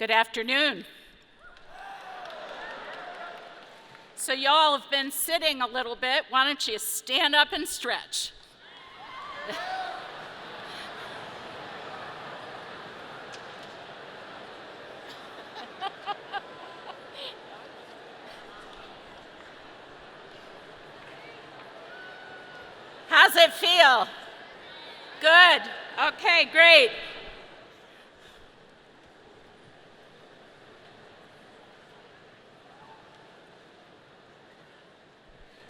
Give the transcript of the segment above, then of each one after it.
Good afternoon. So y'all have been sitting a little bit. Why don't you stand up and stretch? How's it feel? Good. Okay, great.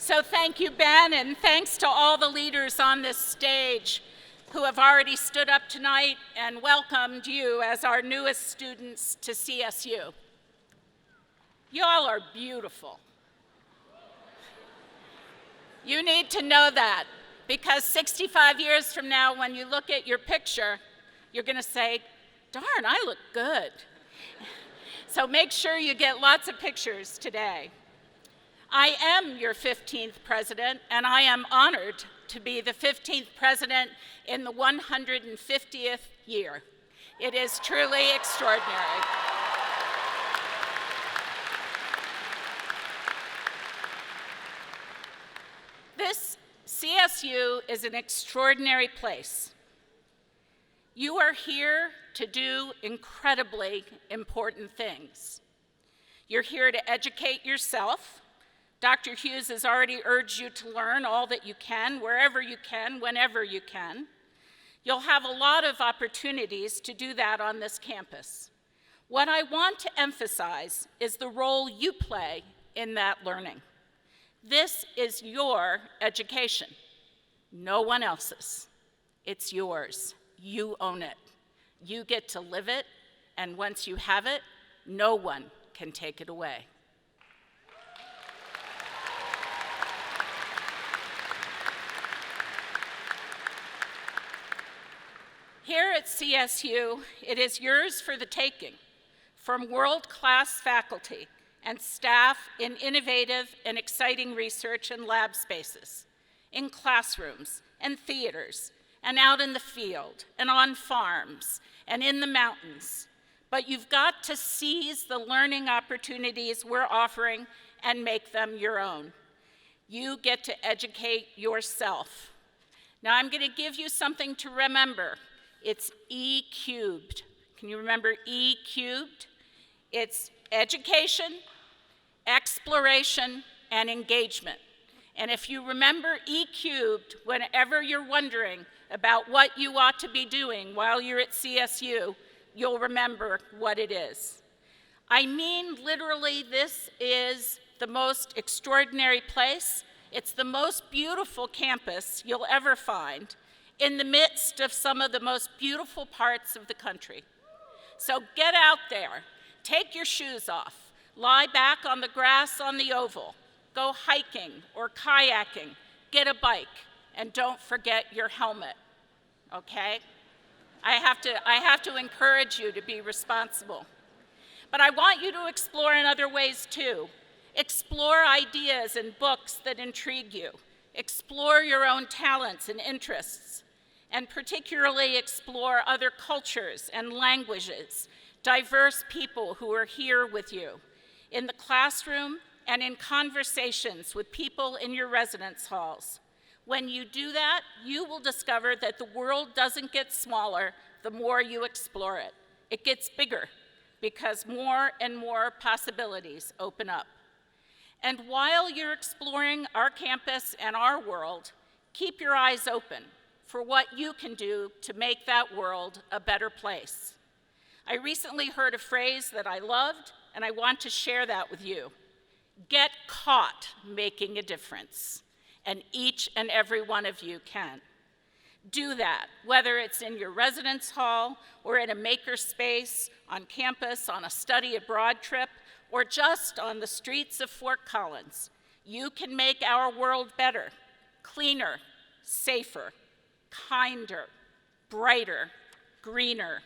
So thank you, Ben, and thanks to all the leaders on this stage who have already stood up tonight and welcomed you as our newest students to CSU. Y'all are beautiful. You need to know that, because 65 years from now, when you look at your picture, you're going to say, darn, I look good. So make sure you get lots of pictures today. I am your 15th president, and I am honored to be the 15th president in the 150th year. It is truly extraordinary. This CSU is an extraordinary place. You are here to do incredibly important things. You're here to educate yourself. Dr. Hughes has already urged you to learn all that you can, wherever you can, whenever you can. You'll have a lot of opportunities to do that on this campus. What I want to emphasize is the role you play in that learning. This is your education, no one else's. It's yours. You own it. You get to live it, and once you have it, no one can take it away. Here at CSU, it is yours for the taking, from world-class faculty and staff in innovative and exciting research and lab spaces, in classrooms and theaters, and out in the field, and on farms, and in the mountains. But you've got to seize the learning opportunities we're offering and make them your own. You get to educate yourself. Now I'm going to give you something to remember. It's E cubed. Can you remember E cubed? It's education, exploration, and engagement. And if you remember E cubed, whenever you're wondering about what you ought to be doing while you're at CSU, you'll remember what it is. I mean, literally, this is the most extraordinary place. It's the most beautiful campus you'll ever find, in the midst of some of the most beautiful parts of the country. So get out there, take your shoes off, lie back on the grass on the oval, go hiking or kayaking, get a bike, and don't forget your helmet, okay? I have to encourage you to be responsible. But I want you to explore in other ways too. Explore ideas and books that intrigue you. Explore your own talents and interests, and particularly explore other cultures and languages, diverse people who are here with you, in the classroom and in conversations with people in your residence halls. When you do that, you will discover that the world doesn't get smaller the more you explore it. It gets bigger because more and more possibilities open up. And while you're exploring our campus and our world, keep your eyes open for what you can do to make that world a better place. I recently heard a phrase that I loved, and I want to share that with you. Get caught making a difference, and each and every one of you can. Do that, whether it's in your residence hall or in a maker space, on campus, on a study abroad trip, or just on the streets of Fort Collins. You can make our world better, cleaner, safer, kinder, brighter, greener.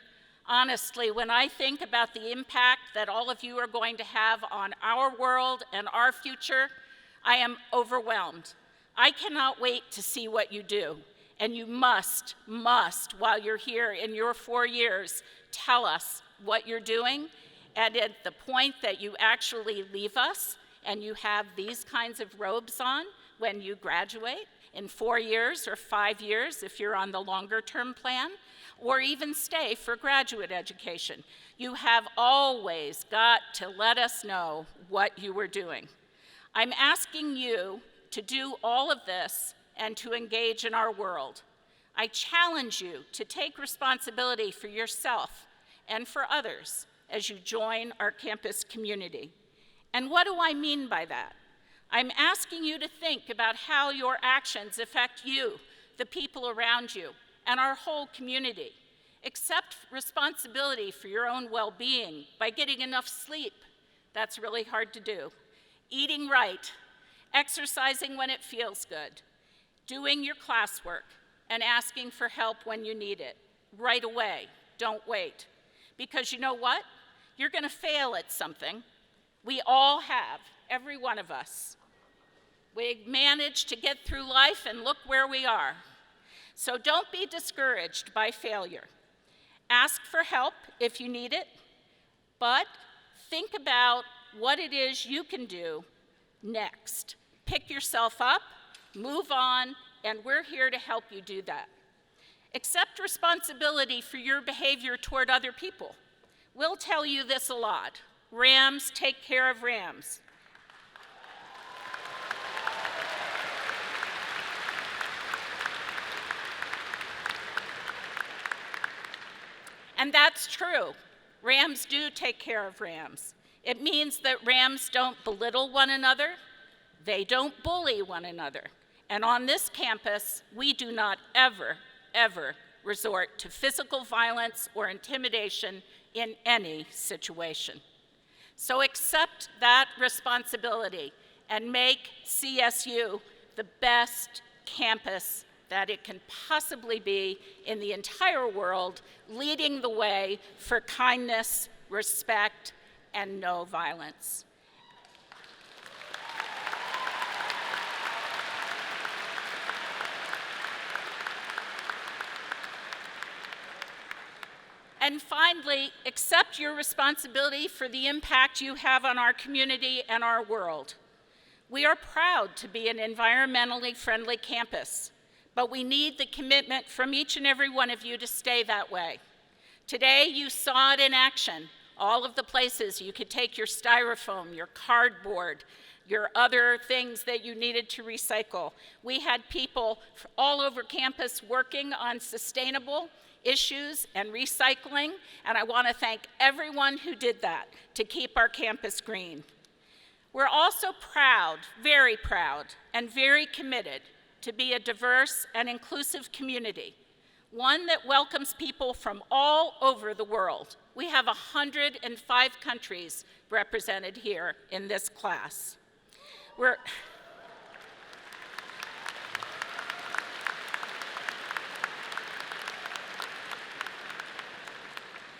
Honestly, when I think about the impact that all of you are going to have on our world and our future, I am overwhelmed. I cannot wait to see what you do. And you must, while you're here in your 4 years, tell us what you're doing And at the point that you actually leave us and you have these kinds of robes on when you graduate in 4 years or 5 years if you're on the longer term plan, or even stay for graduate education, you have always got to let us know what you were doing. I'm asking you to do all of this and to engage in our world. I challenge you to take responsibility for yourself and for others as you join our campus community. And what do I mean by that? I'm asking you to think about how your actions affect you, the people around you, and our whole community. Accept responsibility for your own well-being by getting enough sleep. That's really hard to do. Eating right, exercising when it feels good, doing your classwork, and asking for help when you need it. Right away, don't wait. Because you know what? You're gonna fail at something. We all have, every one of us. We managed to get through life and look where we are. So don't be discouraged by failure. Ask for help if you need it, but think about what it is you can do next. Pick yourself up, move on, and we're here to help you do that. Accept responsibility for your behavior toward other people. We'll tell you this a lot. Rams take care of rams. And that's true. Rams do take care of rams. It means that rams don't belittle one another. They don't bully one another. And on this campus, we do not ever, ever resort to physical violence or intimidation in any situation. So accept that responsibility and make CSU the best campus that it can possibly be in the entire world, leading the way for kindness, respect, and no violence. And finally, accept your responsibility for the impact you have on our community and our world. We are proud to be an environmentally friendly campus, but we need the commitment from each and every one of you to stay that way. Today, you saw it in action, all of the places you could take your styrofoam, your cardboard, your other things that you needed to recycle. We had people all over campus working on sustainable issues and recycling, and I want to thank everyone who did that to keep our campus green. We're also proud, and very committed to be a diverse and inclusive community, one that welcomes people from all over the world. We have 105 countries represented here in this class.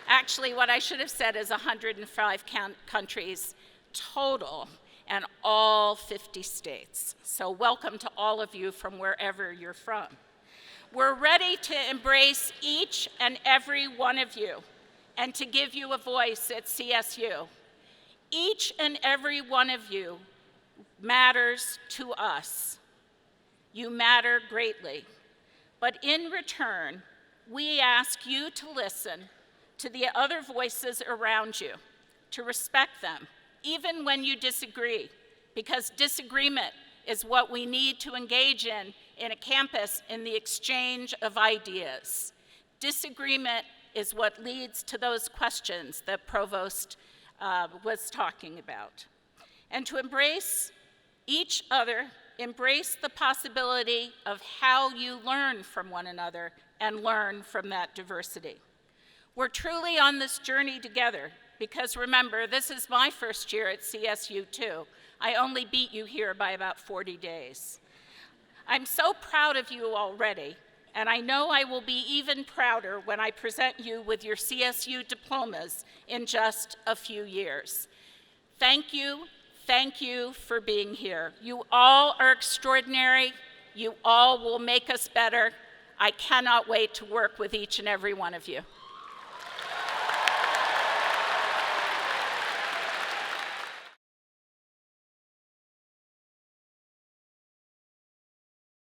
Actually, what I should have said is 105 countries total, and all 50 states. So welcome to all of you from wherever you're from. We're ready to embrace each and every one of you and to give you a voice at CSU. Each and every one of you matters to us. You matter greatly. But in return, we ask you to listen to the other voices around you, to respect them, even when you disagree, because disagreement is what we need to engage in a campus in the exchange of ideas. Disagreement is what leads to those questions that Provost was talking about. And to embrace each other, embrace the possibility of how you learn from one another and learn from that diversity. We're truly on this journey together because remember, this is my first year at CSU too. I only beat you here by about 40 days. I'm so proud of you already, and I know I will be even prouder when I present you with your CSU diplomas in just a few years. Thank you for being here. You all are extraordinary. You all will make us better. I cannot wait to work with each and every one of you.